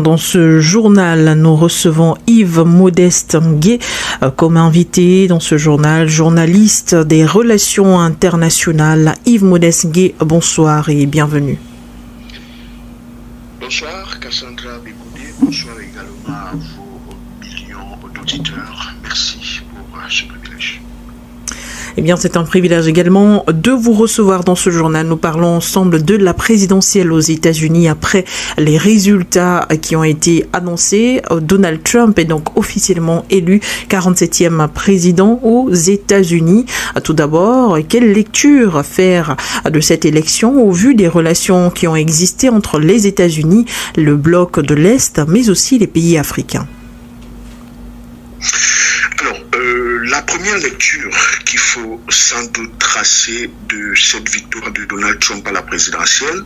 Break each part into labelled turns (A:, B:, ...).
A: Dans ce journal, nous recevons Yves Modeste Ngué comme invité dans ce journal, journaliste des relations internationales. Yves Modeste Ngué, bonsoir et bienvenue.
B: Bonsoir Cassandra Bekoudé, bonsoir également à vos millions d'auditeurs. Merci pour ce privilège.
A: Eh bien, c'est un privilège également de vous recevoir dans ce journal. Nous parlons ensemble de la présidentielle aux États-Unis après les résultats qui ont été annoncés. Donald Trump est donc officiellement élu 47e président aux États-Unis. Tout d'abord, quelle lecture faire de cette élection au vu des relations qui ont existé entre les États-Unis, le bloc de l'Est, mais aussi les pays africains?
B: La première lecture qu'il faut sans doute tracer de cette victoire de Donald Trump à la présidentielle,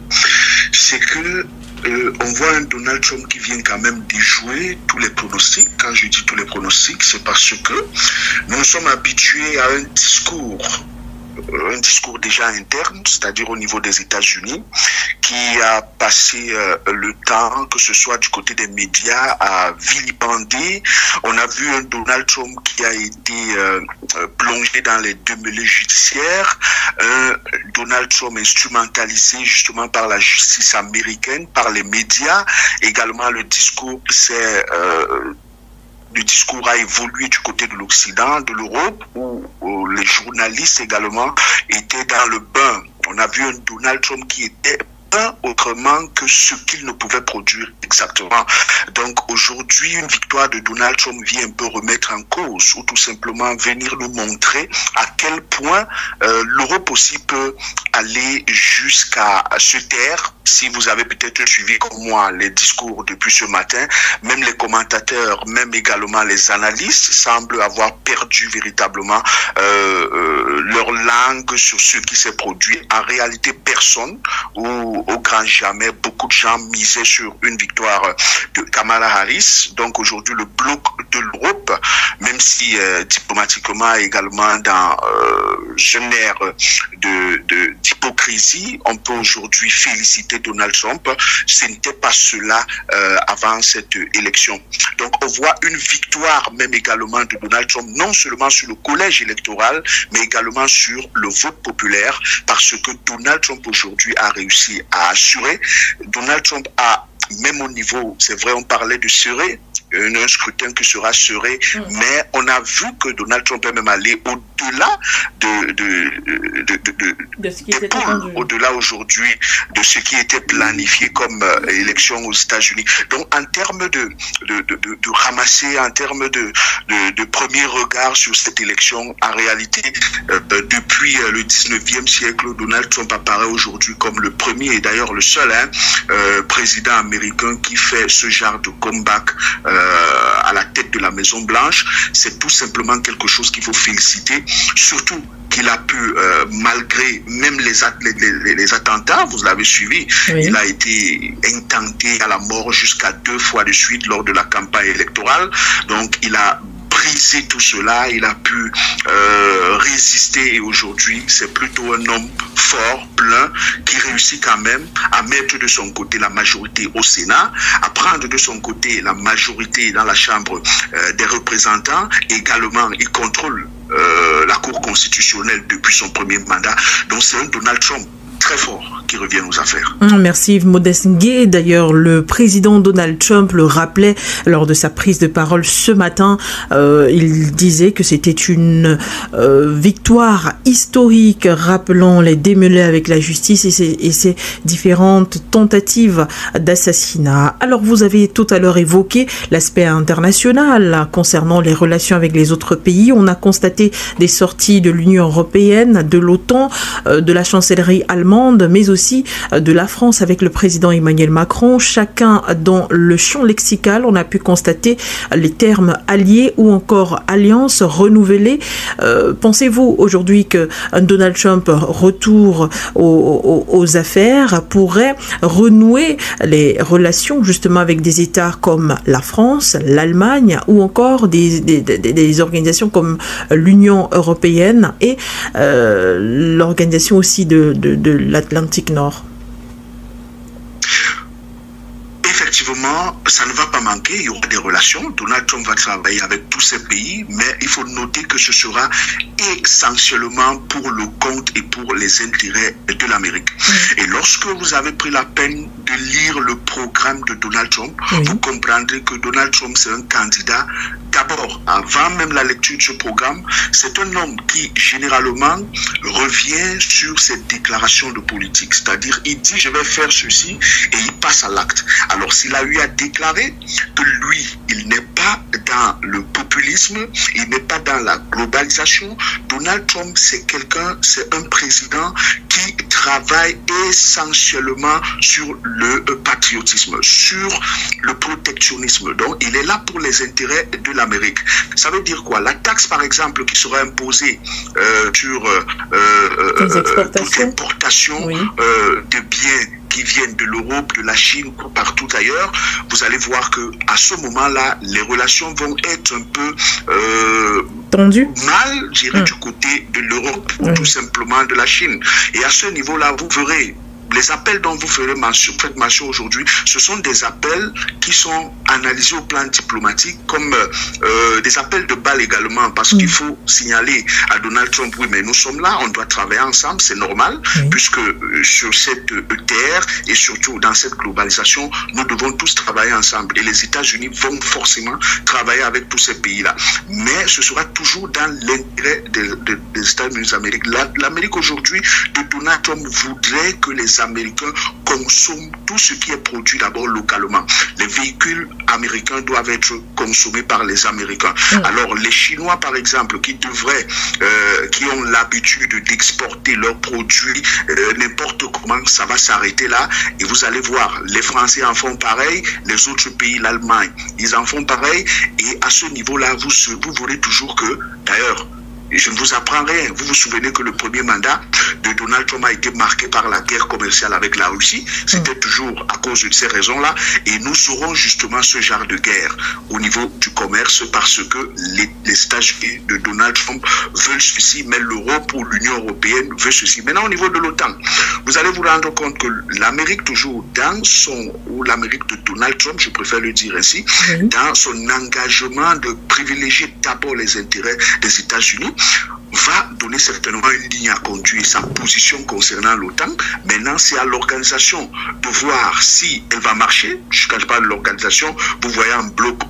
B: c'est que on voit un Donald Trump qui vient quand même déjouer tous les pronostics. Quand je dis tous les pronostics, c'est parce que nous sommes habitués à un discours déjà interne, c'est-à-dire au niveau des États-Unis, qui a passé le temps, que ce soit du côté des médias, à vilipender. On a vu un Donald Trump qui a été plongé dans les démêlés judiciaires, un Donald Trump instrumentalisé justement par la justice américaine, par les médias. Également, le discours a évolué du côté de l'Occident, de l'Europe, où les journalistes également étaient dans le bain. On a vu un Donald Trump qui était pas autrement que ce qu'il ne pouvait produire exactement. Donc aujourd'hui, une victoire de Donald Trump vient un peu remettre en cause ou tout simplement venir nous montrer à quel point l'Europe aussi peut aller jusqu'à se taire. Si vous avez peut-être suivi comme moi les discours depuis ce matin, même les commentateurs, même également les analystes semblent avoir perdu véritablement leur langue sur ce qui s'est produit. En réalité, personne ou au grand jamais, beaucoup de gens misaient sur une victoire de Kamala Harris. Donc aujourd'hui, le bloc de l'Europe, même si diplomatiquement également dans une ère d'hypocrisie, on peut aujourd'hui féliciter Donald Trump. Ce n'était pas cela avant cette élection. Donc on voit une victoire même également de Donald Trump, non seulement sur le collège électoral, mais également sur le vote populaire, parce que Donald Trump aujourd'hui a réussi à assurer. Donald Trump a, même au niveau, c'est vrai, on parlait de serré, un scrutin qui sera serré, mais on a vu que Donald Trump est même allé au-delà de ce qui était attendu, au-delà aujourd'hui de ce qui était planifié comme élection aux États-Unis. Donc en termes de ramasser, en termes de premier regard sur cette élection, en réalité, depuis le 19e siècle, Donald Trump apparaît aujourd'hui comme le premier et d'ailleurs le seul président américain qui fait ce genre de comeback à la tête de la Maison Blanche. C'est tout simplement quelque chose qu'il faut féliciter, surtout qu'il a pu, malgré même les attentats, vous l'avez suivi, oui. Il a été intenté à la mort jusqu'à 2 fois de suite lors de la campagne électorale. Donc il a brisé tout cela, il a pu résister et aujourd'hui c'est plutôt un homme fort, plein, qui réussit quand même à mettre de son côté la majorité au Sénat, à prendre de son côté la majorité dans la Chambre des représentants. Également, il contrôle la Cour constitutionnelle depuis son premier mandat. Donc c'est un Donald Trump très fort qui revient aux affaires.
A: Merci Yves Modeste Ngué. D'ailleurs, le président Donald Trump le rappelait lors de sa prise de parole ce matin. Il disait que c'était une victoire historique, rappelant les démêlés avec la justice et ses différentes tentatives d'assassinat. Alors, vous avez tout à l'heure évoqué l'aspect international concernant les relations avec les autres pays. On a constaté des sorties de l'Union européenne, de l'OTAN, de la chancellerie allemande, mais aussi aussi de la France avec le président Emmanuel Macron. Chacun dans le champ lexical, on a pu constater les termes alliés ou encore alliance renouvelée. Pensez-vous aujourd'hui que Donald Trump, retour aux affaires, pourrait renouer les relations justement avec des États comme la France, l'Allemagne ou encore des organisations comme l'Union européenne et l'organisation aussi de l'Atlantique Nord?
B: Effectivement, ça ne va pas manquer, il y aura des relations. Donald Trump va travailler avec tous ces pays, mais il faut noter que ce sera essentiellement pour le compte et pour les intérêts de l'Amérique. Et lorsque vous avez pris la peine de lire le programme de Donald Trump, vous comprendrez que Donald Trump, c'est un candidat. D'abord, avant même la lecture de ce programme, c'est un homme qui, généralement, revient sur ses déclarations de politique. C'est-à-dire, il dit, je vais faire ceci, et il passe à l'acte. Alors, s'il a eu à déclarer que lui, il n'est pas dans le populisme, il n'est pas dans la globalisation, Donald Trump, c'est un président qui travaille essentiellement sur le patriotisme, sur le protectionnisme. Donc, il est là pour les intérêts de l'Amérique. Ça veut dire quoi? La taxe, par exemple, qui sera imposée sur toute importation de biens qui viennent de l'Europe, de la Chine ou partout ailleurs, vous allez voir que à ce moment-là, les relations vont être un peu
A: tendues,
B: mal, je dirais, du côté de l'Europe ou tout simplement de la Chine. Et à ce niveau-là, vous verrez les appels dont vous faites mention aujourd'hui, ce sont des appels qui sont analysés au plan diplomatique comme des appels de balle également, parce qu'il faut signaler à Donald Trump, oui, mais nous sommes là, on doit travailler ensemble, c'est normal, puisque sur cette terre et surtout dans cette globalisation, nous devons tous travailler ensemble. Et les États-Unis vont forcément travailler avec tous ces pays-là. Mais ce sera toujours dans l'intérêt des États-Unis d'Amérique. L'Amérique aujourd'hui de Donald Trump voudrait que les Américains consomment tout ce qui est produit d'abord localement. Les véhicules américains doivent être consommés par les Américains. Alors les Chinois, par exemple, qui ont l'habitude d'exporter leurs produits n'importe comment, ça va s'arrêter là. Et vous allez voir, les Français en font pareil, les autres pays, l'Allemagne, ils en font pareil. Et à ce niveau-là, vous verrez toujours que, d'ailleurs, je ne vous apprends rien. Vous vous souvenez que le premier mandat de Donald Trump a été marqué par la guerre commerciale avec la Russie. C'était toujours à cause de ces raisons-là. Et nous aurons justement ce genre de guerre au niveau du commerce parce que les États-Unis de Donald Trump veulent ceci, mais l'Europe ou l'Union européenne veut ceci. Maintenant, au niveau de l'OTAN, vous allez vous rendre compte que l'Amérique, toujours ou l'Amérique de Donald Trump, je préfère le dire ainsi, dans son engagement de privilégier d'abord les intérêts des États-Unis, va donner certainement une ligne à conduire, sa position concernant l'OTAN. Maintenant, c'est à l'organisation de voir si elle va marcher. Je ne cache pas l'organisation, vous voyez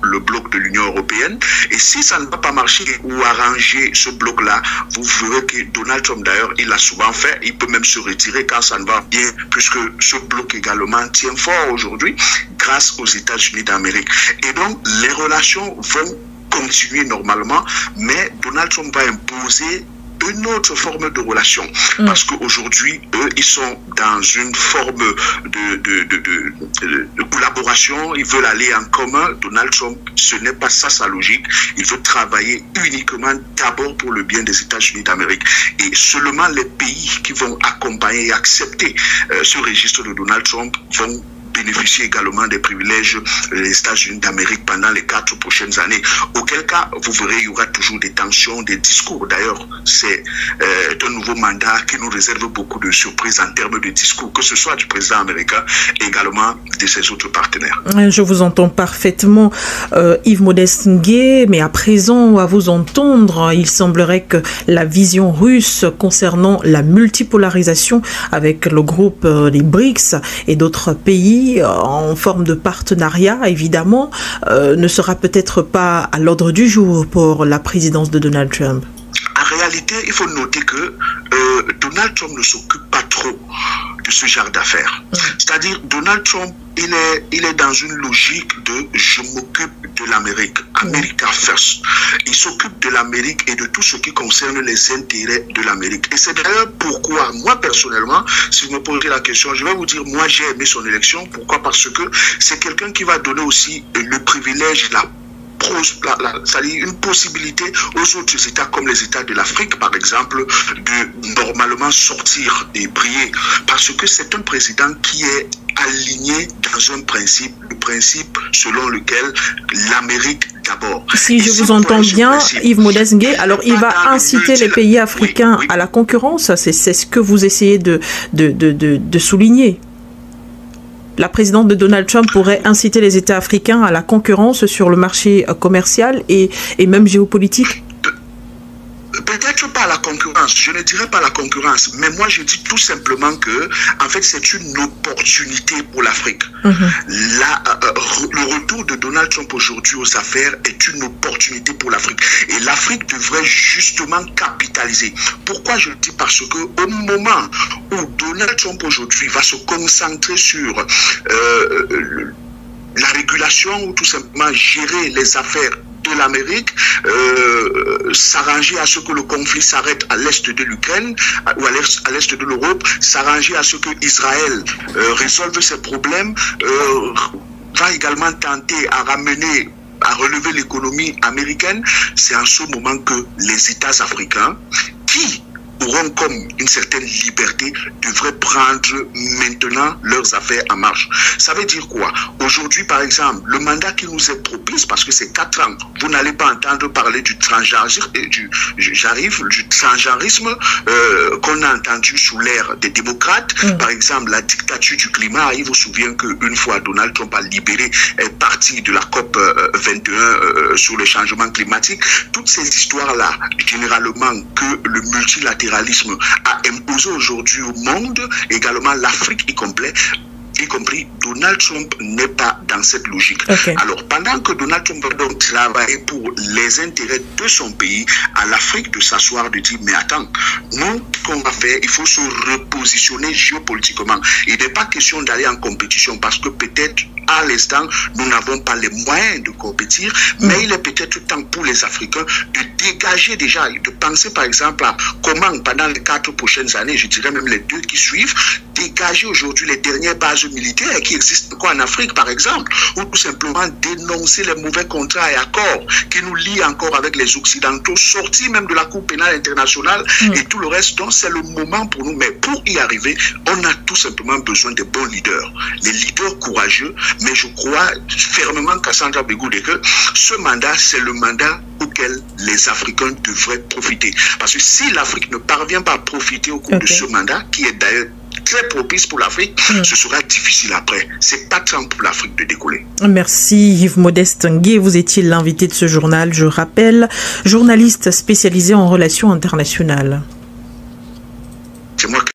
B: le bloc de l'Union européenne. Et si ça ne va pas marcher ou arranger ce bloc-là, vous verrez que Donald Trump, d'ailleurs, il l'a souvent fait. Il peut même se retirer quand ça ne va bien, puisque ce bloc également tient fort aujourd'hui grâce aux États-Unis d'Amérique. Et donc, les relations vont continuer normalement, mais Donald Trump va imposer une autre forme de relation. Parce qu'aujourd'hui, eux, ils sont dans une forme de collaboration. Ils veulent aller en commun. Donald Trump, ce n'est pas ça sa logique. Il veut travailler uniquement d'abord pour le bien des États-Unis d'Amérique. Et seulement les pays qui vont accompagner et accepter ce registre de Donald Trump vont bénéficier également des privilèges des États-Unis d'Amérique pendant les 4 prochaines années. Auquel cas, vous verrez, il y aura toujours des tensions, des discours. D'ailleurs, c'est un nouveau mandat qui nous réserve beaucoup de surprises en termes de discours, que ce soit du président américain et également de ses autres partenaires.
A: Je vous entends parfaitement, Yves Modeste Ngué, mais à présent, à vous entendre, il semblerait que la vision russe concernant la multipolarisation avec le groupe des BRICS et d'autres pays en forme de partenariat, évidemment, ne sera peut-être pas à l'ordre du jour pour la présidence de Donald Trump.
B: En réalité, il faut noter que Donald Trump ne s'occupe pas trop de ce genre d'affaires. C'est-à-dire, Donald Trump, il est dans une logique de je m'occupe de l'Amérique, America First. Il s'occupe de l'Amérique et de tout ce qui concerne les intérêts de l'Amérique. Et c'est d'ailleurs pourquoi, moi personnellement, si vous me posez la question, je vais vous dire, moi j'ai aimé son élection. Pourquoi? Parce que c'est quelqu'un qui va donner aussi le privilège, c'est-à-dire une possibilité aux autres États comme les États de l'Afrique, par exemple, de normalement sortir et briller. Parce que c'est un président qui est aligné dans un principe, le principe selon lequel l'Amérique d'abord.
A: Si je vous entends bien, Yves Modeste Ngué, alors il va inciter les pays africains à la concurrence, c'est ce que vous essayez de souligner. La présidente de Donald Trump pourrait inciter les États africains à la concurrence sur le marché commercial et même géopolitique.
B: Peut-être pas la concurrence, je ne dirais pas la concurrence, mais moi je dis tout simplement que, en fait, c'est une opportunité pour l'Afrique. Le retour de Donald Trump aujourd'hui aux affaires est une opportunité pour l'Afrique. Et l'Afrique devrait justement capitaliser. Pourquoi je le dis? Parce que au moment où Donald Trump aujourd'hui va se concentrer sur la régulation ou tout simplement gérer les affaires de l'Amérique, s'arranger à ce que le conflit s'arrête à l'est de l'Ukraine ou à l'est de l'Europe, s'arranger à ce que Israël résolve ses problèmes, va également tenter à relever l'économie américaine. C'est en ce moment que les États africains, qui auront comme une certaine liberté, devraient prendre maintenant leurs affaires en marche. Ça veut dire quoi? Aujourd'hui, par exemple, le mandat qui nous est propice, parce que c'est 4 ans, vous n'allez pas entendre parler du transgenrisme qu'on a entendu sous l'ère des démocrates. Par exemple, la dictature du climat. Il vous souvient qu'une fois Donald Trump a libéré partie de la COP 21 sur le changement climatique. Toutes ces histoires-là, généralement, que le multilatéralisme a imposé aujourd'hui au monde, également l'Afrique y compris, Donald Trump n'est pas dans cette logique. Alors, pendant que Donald Trump va donc travailler pour les intérêts de son pays, à l'Afrique de s'asseoir, de dire, mais attends, nous, ce qu'on va faire, il faut se repositionner géopolitiquement. Il n'est pas question d'aller en compétition parce que peut-être, à l'instant, nous n'avons pas les moyens de compétir, mais il est peut-être temps pour les Africains de dégager déjà, de penser par exemple à comment, pendant les 4 prochaines années, je dirais même les 2 qui suivent, dégager aujourd'hui les dernières bases militaires qui existent encore en Afrique, par exemple, ou tout simplement dénoncer les mauvais contrats et accords qui nous lient encore avec les Occidentaux, sortir même de la Cour pénale internationale et tout le reste. Donc, c'est le moment pour nous. Mais pour y arriver, on a tout simplement besoin de bons leaders, les leaders courageux. Mais je crois fermement, Cassandra Begoude, que ce mandat, c'est le mandat auquel les Africains devraient profiter. Parce que si l'Afrique ne parvient pas à profiter au cours de ce mandat, qui est d'ailleurs très propice pour l'Afrique, ce sera difficile après. C'est pas temps pour l'Afrique de décoller.
A: Merci Yves Modeste Ngué. Vous étiez l'invité de ce journal, je rappelle, journaliste spécialisé en relations internationales.
B: C'est moi